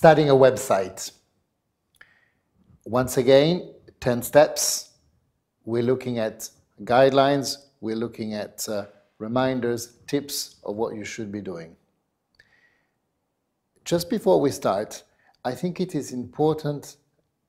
Starting a website. Once again, 10 steps. We're looking at guidelines, we're looking at reminders, tips of what you should be doing. Just before we start, I think it is important,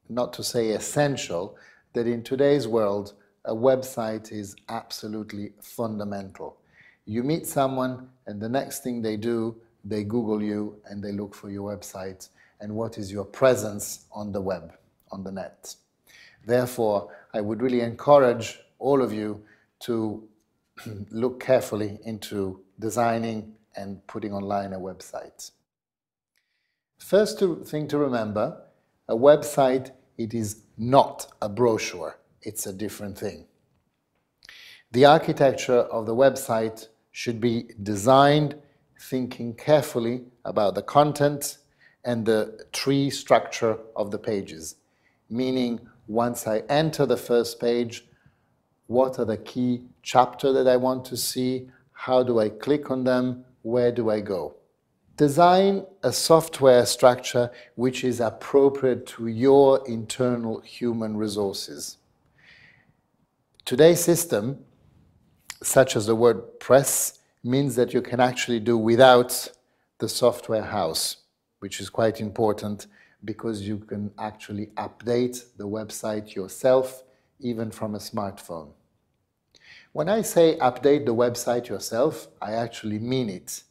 not to say essential, that in today's world, a website is absolutely fundamental. You meet someone and the next thing they do, they Google you and they look for your website and what is your presence on the web, on the net. Therefore, I would really encourage all of you to look carefully into designing and putting online a website. First thing to remember, a website, it is not a brochure, it's a different thing. The architecture of the website should be designed thinking carefully about the content and the tree structure of the pages, meaning once I enter the first page, what are the key chapters that I want to see, how do I click on them, where do I go? Design a software structure which is appropriate to your internal human resources. Today's system, such as the WordPress, means that you can actually do without the software house, which is quite important because you can actually update the website yourself, even from a smartphone. When I say update the website yourself, I actually mean it.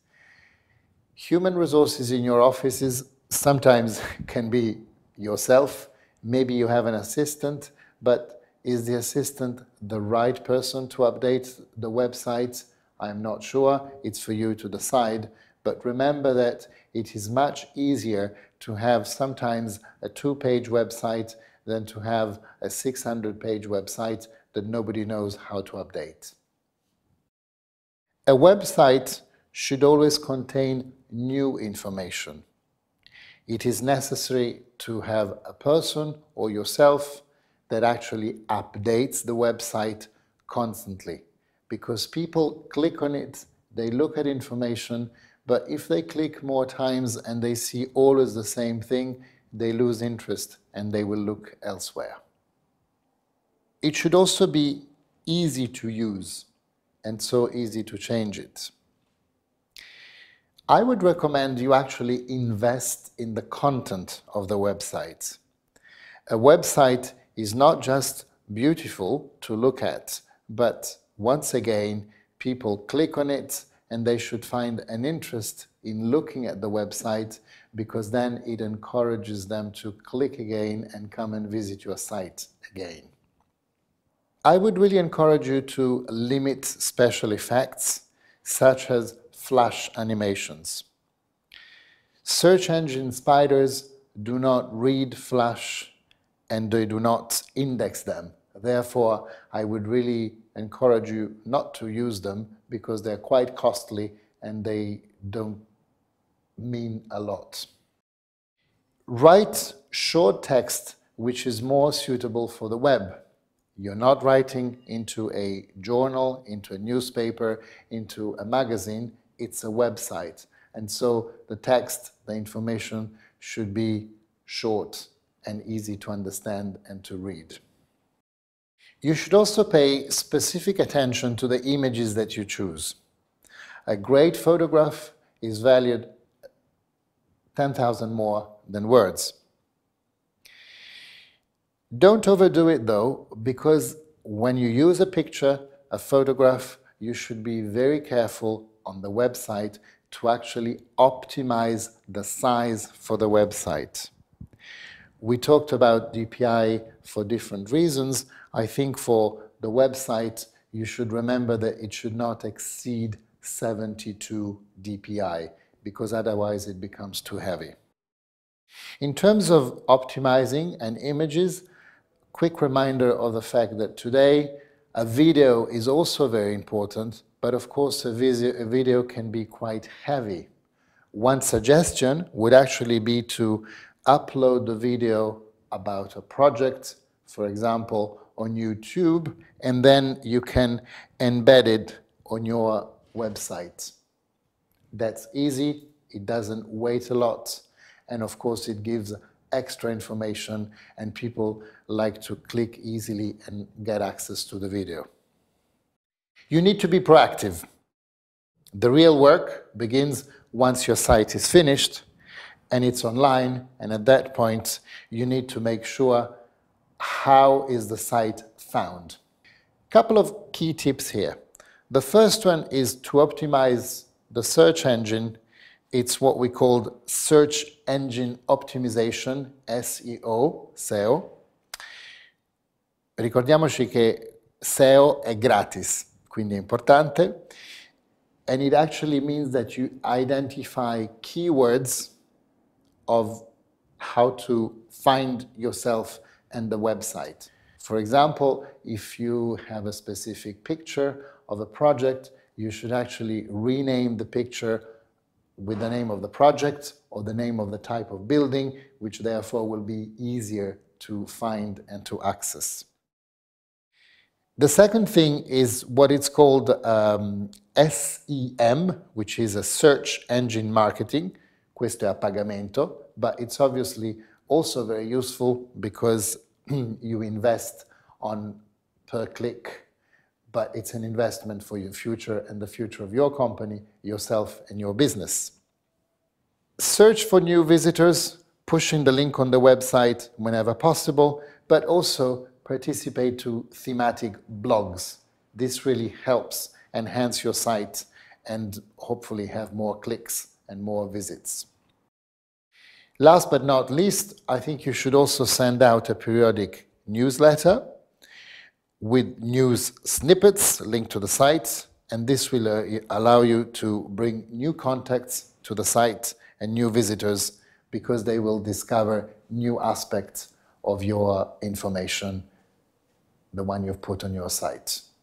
Human resources in your offices sometimes can be yourself, maybe you have an assistant, but is the assistant the right person to update the website? I'm not sure, it's for you to decide, but remember that it is much easier to have sometimes a 2-page website than to have a 600-page website that nobody knows how to update. A website should always contain new information. It is necessary to have a person or yourself that actually updates the website constantly, because people click on it, they look at information, but if they click more times and they see always the same thing, they lose interest and they will look elsewhere. It should also be easy to use and so easy to change it. I would recommend you actually invest in the content of the website. A website is not just beautiful to look at, but once again, people click on it and they should find an interest in looking at the website, because then it encourages them to click again and come and visit your site again. I would really encourage you to limit special effects, such as flash animations. Search engine spiders do not read flash and they do not index them. Therefore, I would really encourage you not to use them because they're quite costly and they don't mean a lot. Write short text which is more suitable for the web. You're not writing into a journal, into a newspaper, into a magazine. It's a website. And so the text, the information should be short and easy to understand and to read. You should also pay specific attention to the images that you choose. A great photograph is valued 10,000 more than words. Don't overdo it though, because when you use a picture, a photograph, you should be very careful on the website to actually optimize the size for the website. We talked about DPI for different reasons. I think for the website, you should remember that it should not exceed 72 DPI, because otherwise it becomes too heavy. In terms of optimizing and images, quick reminder of the fact that today a video is also very important, but of course a video can be quite heavy. One suggestion would actually be to upload the video about a project, for example, on YouTube, and then you can embed it on your website. That's easy, it doesn't weigh a lot, and of course it gives extra information, and people like to click easily and get access to the video. You need to be proactive. The real work begins once your site is finished and it's online, and at that point you need to make sure how is the site found. Couple of key tips here. The first one is to optimize the search engine. It's what we call search engine optimization, SEO, SEO. Ricordiamoci che SEO è gratis, quindi è importante. And it actually means that you identify keywords of how to find yourself and the website. For example, if you have a specific picture of a project, you should actually rename the picture with the name of the project or the name of the type of building, which therefore will be easier to find and to access. The second thing is what it's called SEM, which is a search engine marketing. Questo è a pagamento, but it's obviously also very useful because you invest on per click, but it's an investment for your future and the future of your company, yourself and your business. Search for new visitors, pushing the link on the website whenever possible, but also participate to thematic blogs. This really helps enhance your site and hopefully have more clicks and more visits. Last but not least, I think you should also send out a periodic newsletter with news snippets linked to the site, and this will allow you to bring new contacts to the site and new visitors because they will discover new aspects of your information, the one you've put on your site.